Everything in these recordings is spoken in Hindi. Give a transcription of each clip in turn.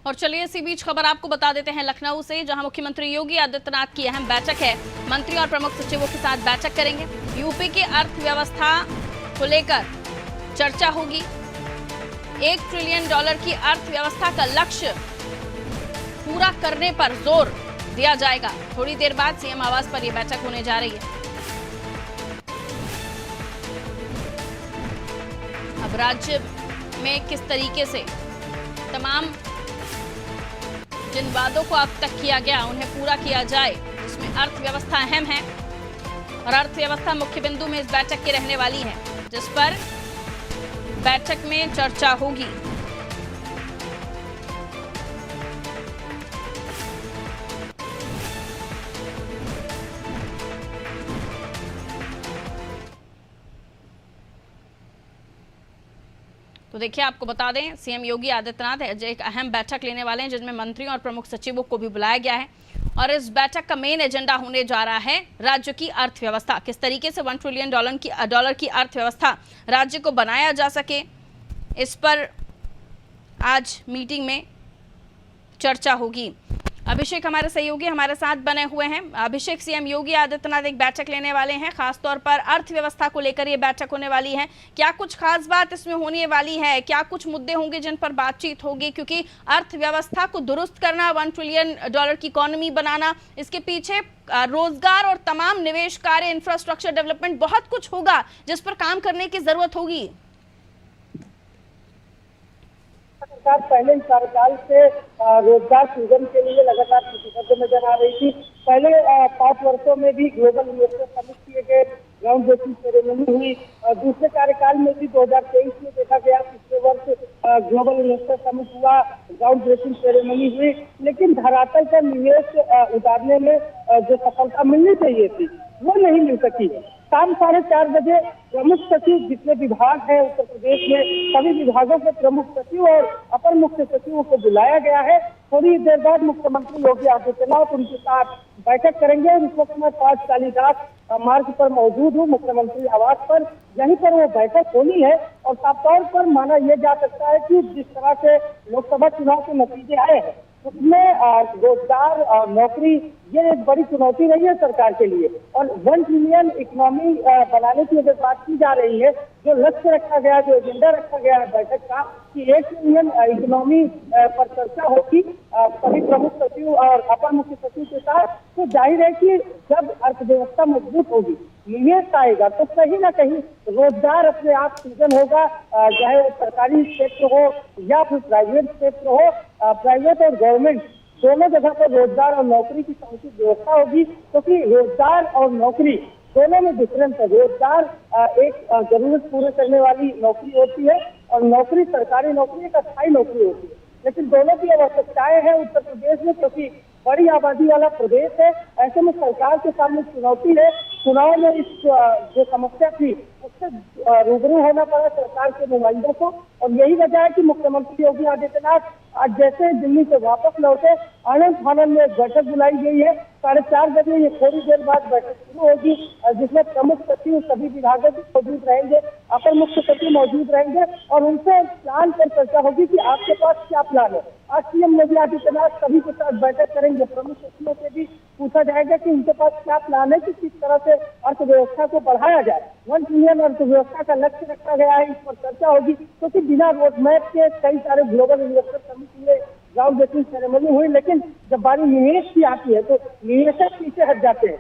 और चलिए इसी बीच खबर आपको बता देते हैं लखनऊ से, जहां मुख्यमंत्री योगी आदित्यनाथ की अहम बैठक है। मंत्री और प्रमुख सचिवों के साथ बैठक करेंगे। यूपी की अर्थव्यवस्था को लेकर चर्चा होगी। $1 ट्रिलियन की अर्थव्यवस्था का लक्ष्य पूरा करने पर जोर दिया जाएगा। थोड़ी देर बाद सीएम आवास पर यह बैठक होने जा रही है। अब राज्य में किस तरीके से तमाम जिन वादों को अब तक किया गया उन्हें पूरा किया जाए, जिसमें अर्थव्यवस्था अहम है और अर्थव्यवस्था मुख्य बिंदु में इस बैठक की रहने वाली है, जिस पर बैठक में चर्चा होगी। तो देखिए, आपको बता दें सीएम योगी आदित्यनाथ एक अहम बैठक लेने वाले हैं, जिसमें मंत्रियों और प्रमुख सचिवों को भी बुलाया गया है। और इस बैठक का मेन एजेंडा होने जा रहा है राज्य की अर्थव्यवस्था, किस तरीके से $1 ट्रिलियन की अर्थव्यवस्था राज्य को बनाया जा सके, इस पर आज मीटिंग में चर्चा होगी। अभिषेक हमारे सहयोगी हमारे साथ बने हुए हैं। अभिषेक, सीएम योगी आदित्यनाथ एक बैठक लेने वाले हैं, खासतौर पर अर्थव्यवस्था को लेकर ये बैठक होने वाली है। क्या कुछ खास बात इसमें होने वाली है? क्या कुछ मुद्दे होंगे जिन पर बातचीत होगी? क्योंकि अर्थव्यवस्था को दुरुस्त करना, $1 ट्रिलियन की इकोनॉमी बनाना, इसके पीछे रोजगार और तमाम निवेश कार्य, इंफ्रास्ट्रक्चर डेवलपमेंट, बहुत कुछ होगा जिस पर काम करने की जरूरत होगी। सरकार पहले ही कार्यकाल से रोजगार सृजन के लिए लगातार प्रतिबद्ध नजर आ रही थी। पहले 5 वर्षों में भी ग्लोबल इन्वेस्टर समिट किए गए, ग्राउंड ब्रेकिंग सेरेमनी हुई। दूसरे कार्यकाल में भी 2023 में देखा गया, पिछले वर्ष ग्लोबल इन्वेस्टर समिट हुआ, ग्राउंड ब्रेकिंग सेरेमनी हुई, लेकिन धरातल पर निवेश उतारने में जो सफलता मिलनी चाहिए थी वो नहीं मिल सकी। शाम 4:30 बजे प्रमुख सचिव, जितने विभाग हैं उत्तर प्रदेश में, सभी विभागों के प्रमुख सचिव और अपर मुख्य सचिवों को बुलाया गया है। थोड़ी देर बाद मुख्यमंत्री योगी आदित्यनाथ उनके साथ बैठक करेंगे। इस वक्त मैं 5 कालीदास मार्ग पर मौजूद हूँ, मुख्यमंत्री आवास पर। यहीं पर वो बैठक होनी है और साफ तौर पर माना यह जा सकता है कि जिस तरह से लोकसभा चुनाव के नतीजे आए हैं उसमें रोजगार और नौकरी ये एक बड़ी चुनौती रही है सरकार के लिए। और $1 ट्रिलियन इकोनॉमी बनाने की अगर बात की जा रही है, जो लक्ष्य रखा गया, जो एजेंडा रखा गया है बैठक का कि $1 ट्रिलियन इकोनॉमी पर चर्चा होगी सभी प्रमुख सचिव और अपर मुख्य सचिव के साथ, तो जाहिर है कि जब अर्थव्यवस्था मजबूत होगी, निवेश आएगा, तो कहीं ना कहीं रोजगार अपने आप सृजन होगा, चाहे वो सरकारी क्षेत्र हो या फिर प्राइवेट क्षेत्र हो। प्राइवेट और गवर्नमेंट दोनों जगह पर रोजगार और नौकरी की समुचित व्यवस्था होगी, क्योंकि रोजगार और नौकरी दोनों में डिफरेंस है। रोजगार एक जरूरत पूरे करने वाली नौकरी होती है और नौकरी, सरकारी नौकरी एक अस्थायी नौकरी होती है। लेकिन दोनों की आवश्यकताएं हैं उत्तर प्रदेश में, क्योंकि बड़ी आबादी वाला प्रदेश है। ऐसे में सरकार के सामने चुनौती है। चुनाव में इस जो समस्या थी उससे रूबरू होना पड़ा सरकार के नुमाइंदों को, और यही वजह है कि मुख्यमंत्री योगी आदित्यनाथ आज जैसे दिल्ली से वापस लौटे, आनंद फानन में एक बैठक बुलाई गई है। 4:30 बजे ये थोड़ी देर बाद बैठक शुरू होगी, जिसमें प्रमुख सचिव सभी विभागों के मौजूद रहेंगे, अपर मुख्य सचिव मौजूद रहेंगे और उनसे प्लान पर चर्चा होगी कि आपके पास क्या प्लान है। आज सीएम योगी आदित्यनाथ सभी के साथ बैठक करेंगे। प्रमुख सचिवों से भी पूछा जाएगा कि उनके पास क्या प्लान है कि किस तरह से अर्थव्यवस्था को बढ़ाया जाए। $1 ट्रिलियन अर्थव्यवस्था का लक्ष्य रखा गया है, इस पर चर्चा होगी, क्योंकि बिना रोड मैप के कई सारे ग्लोबल इन्वेस्टर समिट में ग्राउंड ब्रेकिंग सेरेमनी हुई, लेकिन जब बारी निवेश की आती है तो निवेशक पीछे हट जाते हैं।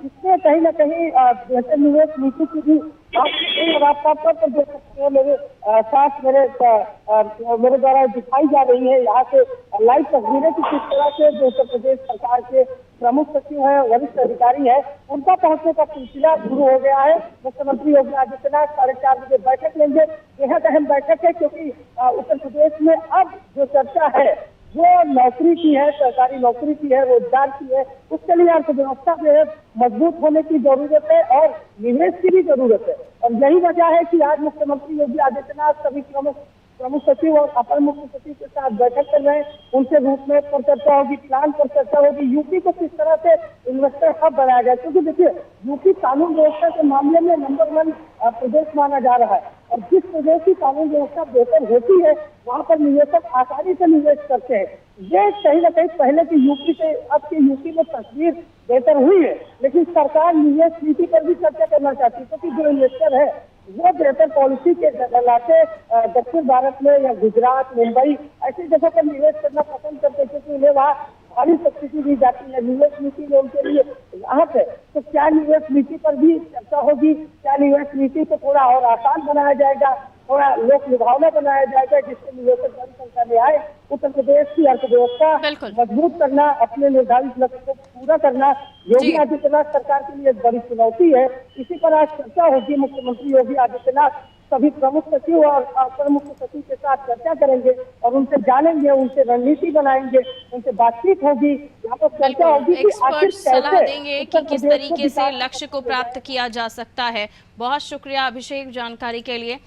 इसमें कहीं ना कहीं बेहतर निवेश नीति की भी आप साफ तौर पर देख सकते हैं। मेरे साथ मेरे द्वारा दिखाई जा रही है यहाँ से लाइव तस्वीरें कि किस तरह से जो उत्तर प्रदेश सरकार के प्रमुख सचिव हैं, वरिष्ठ अधिकारी हैं, उनका पहुंचने का सिलसिला शुरू हो गया है। मुख्यमंत्री योगी आदित्यनाथ 4:30 बजे बैठक लेंगे। बेहद अहम बैठक है, क्योंकि उत्तर प्रदेश में अब जो चर्चा है वो नौकरी की है, सरकारी नौकरी की है, रोजगार की है। उसके लिए अर्थव्यवस्था में मजबूत होने की जरूरत है और निवेश की भी जरूरत है। और यही वजह है कि आज मुख्यमंत्री योगी आदित्यनाथ सभी प्रमुख सचिव और अपर मुख्य सचिव के साथ बैठक कर रहे हैं। उनसे रूट मैप पर चर्चा होगी, प्लान पर चर्चा होगी, यूपी को किस तरह से इन्वेस्टर हब बनाया जाए, क्योंकि देखिए यूपी कानून व्यवस्था के मामले में नंबर 1 प्रदेश माना जा रहा है। और जिस प्रदेश की कानून व्यवस्था बेहतर होती है वहाँ पर निवेशक आसानी से निवेश करते हैं। ये कहीं ना कहीं पहले की यूपी से अब की यूपी में तस्वीर बेहतर हुई है, लेकिन सरकार निवेश नीति पर भी चर्चा करना चाहती है, क्योंकि जो इन्वेस्टर है वो बेहतर पॉलिसी के लाते दक्षिण भारत में या गुजरात, मुंबई ऐसी जगह पर निवेश करना पसंद करते हैं, क्योंकि उन्हें वहाँ भारी सब्सिडी दी जाती है निवेश नीति में उनके लिए राहत है। तो क्या निवेश नीति पर भी चर्चा होगी? क्या निवेश नीति को थोड़ा और आसान बनाया जाएगा, थोड़ा लोक लुभावना बनाया जाएगा, जिससे निवेशक बड़ी संख्या में आए? उत्तर प्रदेश की अर्थव्यवस्था मजबूत करना, अपने निर्धारित लक्ष्य को पूरा करना योगी आदित्यनाथ सरकार के लिए एक बड़ी चुनौती है। इसी पर आज चर्चा होगी। मुख्यमंत्री योगी आदित्यनाथ सभी प्रमुख सचिव और अपर मुख्य सचिव के साथ चर्चा करेंगे और उनसे जानेंगे, उनसे रणनीति बनाएंगे, उनसे बातचीत होगी। यहाँ पर चर्चा होगी कि एक्सपर्ट सलाह देंगे कि किस तरीके से लक्ष्य को प्राप्त किया जा सकता है। बहुत शुक्रिया अभिषेक जानकारी के लिए।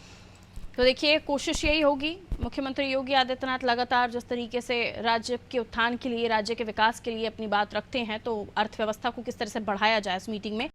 तो देखिए, कोशिश यही होगी, मुख्यमंत्री योगी आदित्यनाथ लगातार जिस तरीके से राज्य के उत्थान के लिए, राज्य के विकास के लिए अपनी बात रखते हैं, तो अर्थव्यवस्था को किस तरह से बढ़ाया जाए इस मीटिंग में